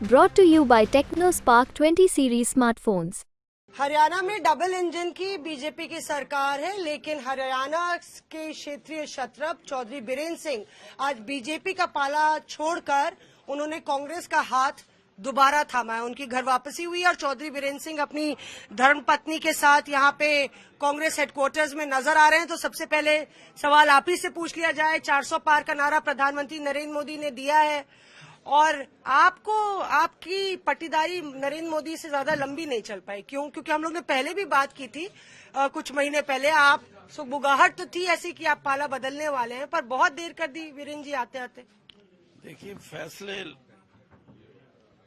Brought to you by TechnoSpark 20 series smartphones. Haryana में double engine की BJP की सरकार है, लेकिन हरियाणा के क्षेत्रीय क्षत्रप चौधरी बीरेन्द्र सिंह आज बीजेपी का पाला छोड़कर उन्होंने कांग्रेस का हाथ दोबारा थामा है। उनकी घर वापसी हुई और चौधरी बीरेन्द्र सिंह अपनी धर्मपत्नी के साथ यहाँ पे कांग्रेस हेडक्वार्टर्स में नजर आ रहे हैं। तो सबसे पहले सवाल आप ही से पूछ लिया जाए। 400 पार का नारा प्रधानमंत्री नरेंद्र मोदी ने दिया है और आपको आपकी पट्टीदारी नरेंद्र मोदी से ज्यादा लंबी नहीं चल पाई, क्यों? क्योंकि हम लोग ने पहले भी बात की थी कुछ महीने पहले। आप सुगबुगाहट तो थी ऐसी कि आप पाला बदलने वाले हैं, पर बहुत देर कर दी वीरेंद्र जी आते आते। देखिए, फैसले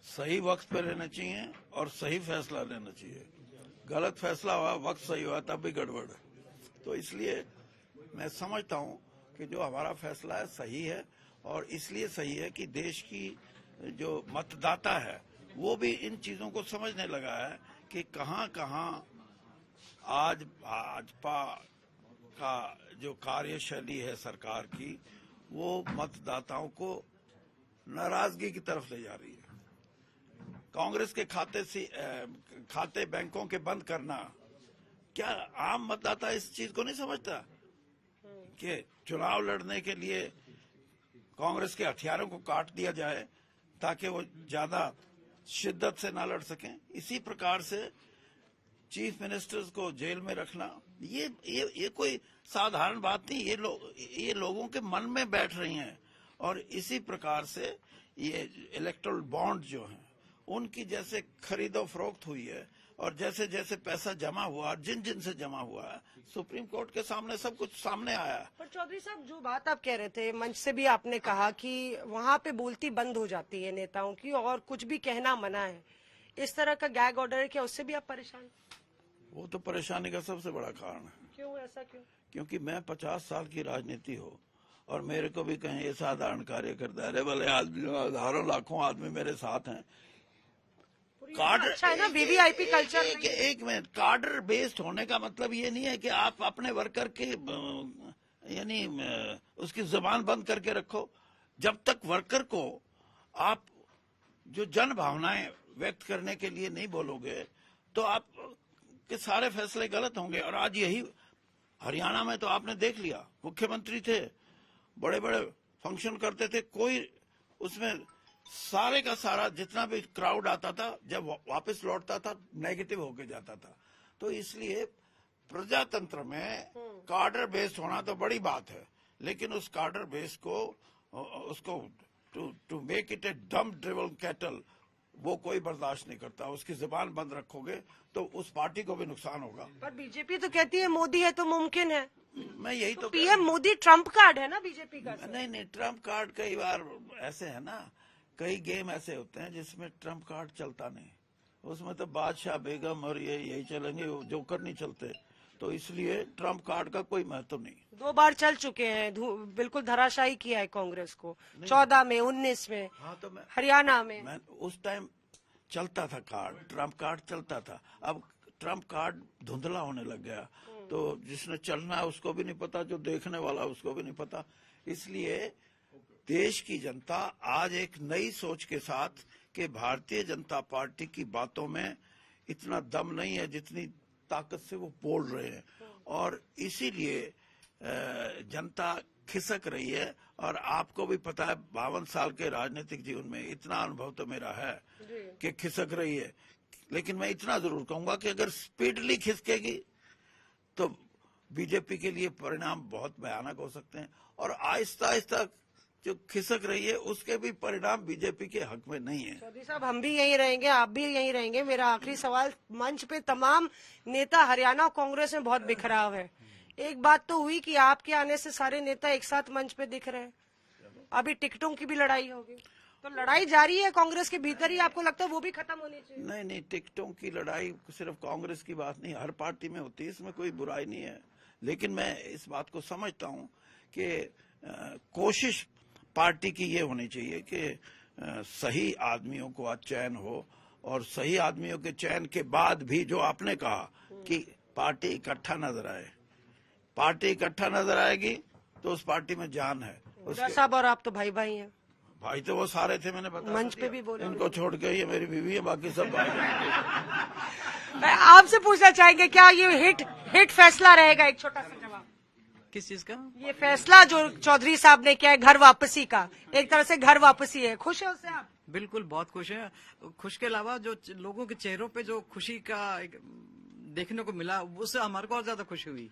सही वक्त पे लेना चाहिए और सही फैसला लेना चाहिए। गलत फैसला हुआ, वक्त सही हुआ, तब भी गड़बड़ है। तो इसलिए मैं समझता हूं कि जो हमारा फैसला है सही है, और इसलिए सही है कि देश की जो मतदाता है वो भी इन चीजों को समझने लगा है कि कहां कहां आज भाजपा का जो कार्यशैली है सरकार की, वो मतदाताओं को नाराजगी की तरफ ले जा रही है। कांग्रेस के खाते बैंकों के बंद करना, क्या आम मतदाता इस चीज को नहीं समझता कि चुनाव लड़ने के लिए कांग्रेस के हथियारों को काट दिया जाए ताकि वो ज्यादा शिद्दत से ना लड़ सकें? इसी प्रकार से चीफ मिनिस्टर्स को जेल में रखना, ये कोई साधारण बात नहीं। ये लोगों के मन में बैठ रही हैं। और इसी प्रकार से ये इलेक्टोरल बॉन्ड जो हैं उनकी जैसे खरीदो फरोख्त हुई है, और जैसे जैसे पैसा जमा हुआ, जिन से जमा हुआ है, सुप्रीम कोर्ट के सामने सब कुछ सामने आया। पर चौधरी साहब, जो बात आप कह रहे थे, मंच से भी आपने कहा कि वहाँ पे बोलती बंद हो जाती है नेताओं की और कुछ भी कहना मना है, इस तरह का गैग ऑर्डर है, क्या उससे भी आप परेशान? वो तो परेशानी का सबसे बड़ा कारण है। क्यों ऐसा क्यों? क्योंकि मैं 50 साल की राजनीति हो और मेरे को भी कहें ये साधारण कार्यकर्ता है, भले आदमी, हजारों लाखों आदमी मेरे साथ हैं। कार्डर अच्छा है ना, वीवीआईपी कल्चर। एक मिनट, कार्डर बेस्ड होने का मतलब ये नहीं है कि आप अपने वर्कर के यानी उसकी जुबान बंद करके रखो। जब तक वर्कर को आप जो जन भावनाएं व्यक्त करने के लिए नहीं बोलोगे तो आप के सारे फैसले गलत होंगे। और आज यही हरियाणा में तो आपने देख लिया, मुख्यमंत्री थे, बड़े बड़े फंक्शन करते थे, कोई उसमें सारे का सारा जितना भी क्राउड आता था, जब वापस लौटता था नेगेटिव होके जाता था। तो इसलिए प्रजातंत्र में कार्डर बेस्ड होना तो बड़ी बात है, लेकिन उस कार्डर बेस को उसको टू मेक इट ए डम ड्रिवन कैटल, वो कोई बर्दाश्त नहीं करता। उसकी जुबान बंद रखोगे तो उस पार्टी को भी नुकसान होगा। पर बीजेपी तो कहती है मोदी है तो मुमकिन है। मैं यही तो पीएम मोदी ट्रम्प कार्ड है ना बीजेपी का। नहीं, ट्रम्प कार्ड कई बार ऐसे है ना, कई गेम ऐसे होते हैं जिसमें ट्रम्प कार्ड चलता नहीं। उसमें तो बादशाह बेगम और यही चलेंगे, जोकर नहीं चलते। तो इसलिए ट्रम्प कार्ड का कोई महत्व नहीं। 2 बार चल चुके हैं, बिल्कुल धराशायी किया है कांग्रेस को, 14 में, 19 में। हाँ, तो हरियाणा में मैं उस टाइम चलता था कार्ड, ट्रम्प कार्ड चलता था। अब ट्रम्प कार्ड धुंधला होने लग गया, तो जिसने चलना है उसको भी नहीं पता, जो देखने वाला उसको भी नहीं पता। इसलिए देश की जनता आज एक नई सोच के साथ कि भारतीय जनता पार्टी की बातों में इतना दम नहीं है जितनी ताकत से वो बोल रहे हैं, और इसीलिए जनता खिसक रही है। और आपको भी पता है, 52 साल के राजनीतिक जीवन में इतना अनुभव तो मेरा है कि खिसक रही है। लेकिन मैं इतना जरूर कहूंगा कि अगर स्पीडली खिसकेगी तो बीजेपी के लिए परिणाम बहुत भयानक हो सकते हैं, और आहिस्ता आहिस्ता जो खिसक रही है उसके भी परिणाम बीजेपी के हक में नहीं है। चौधरी साहब, हम भी यहीं रहेंगे, आप भी यहीं रहेंगे। मेरा आखिरी सवाल, मंच पे तमाम नेता हरियाणा कांग्रेस में बहुत बिखराव है। एक बात तो हुई कि आपके आने से सारे नेता एक साथ मंच पे दिख रहे हैं। अभी टिकटों की भी लड़ाई होगी, तो लड़ाई जारी है कांग्रेस के भीतर ही, आपको लगता है वो भी खत्म होनी चाहिए? नहीं, टिकटों की लड़ाई सिर्फ कांग्रेस की बात नहीं, हर पार्टी में होती है, इसमें कोई बुराई नहीं है। लेकिन मैं इस बात को समझता हूं कि कोशिश पार्टी की ये होनी चाहिए कि सही आदमियों को आज चयन हो, और सही आदमियों के चयन के बाद भी जो आपने कहा कि पार्टी इकट्ठा नजर आए, पार्टी इकट्ठा नजर आएगी तो उस पार्टी में जान है। साहब और आप तो भाई भाई हैं। भाई तो वो सारे थे, मैंने बता मंच पे भी बोले। इनको छोड़ के ये मेरी बीवी है, बाकी सब भाई हैं। आपसे पूछना चाहेंगे क्या ये हिट फैसला रहेगा? एक छोटा सा जवाब। किस चीज का? ये फैसला जो चौधरी साहब ने किया है घर वापसी का, एक तरह से घर वापसी है, खुश है उससे आप? बिल्कुल, बहुत खुश है। खुश के अलावा जो लोगों के चेहरों पे जो खुशी का देखने को मिला, उससे हमारे को और ज्यादा खुशी हुई।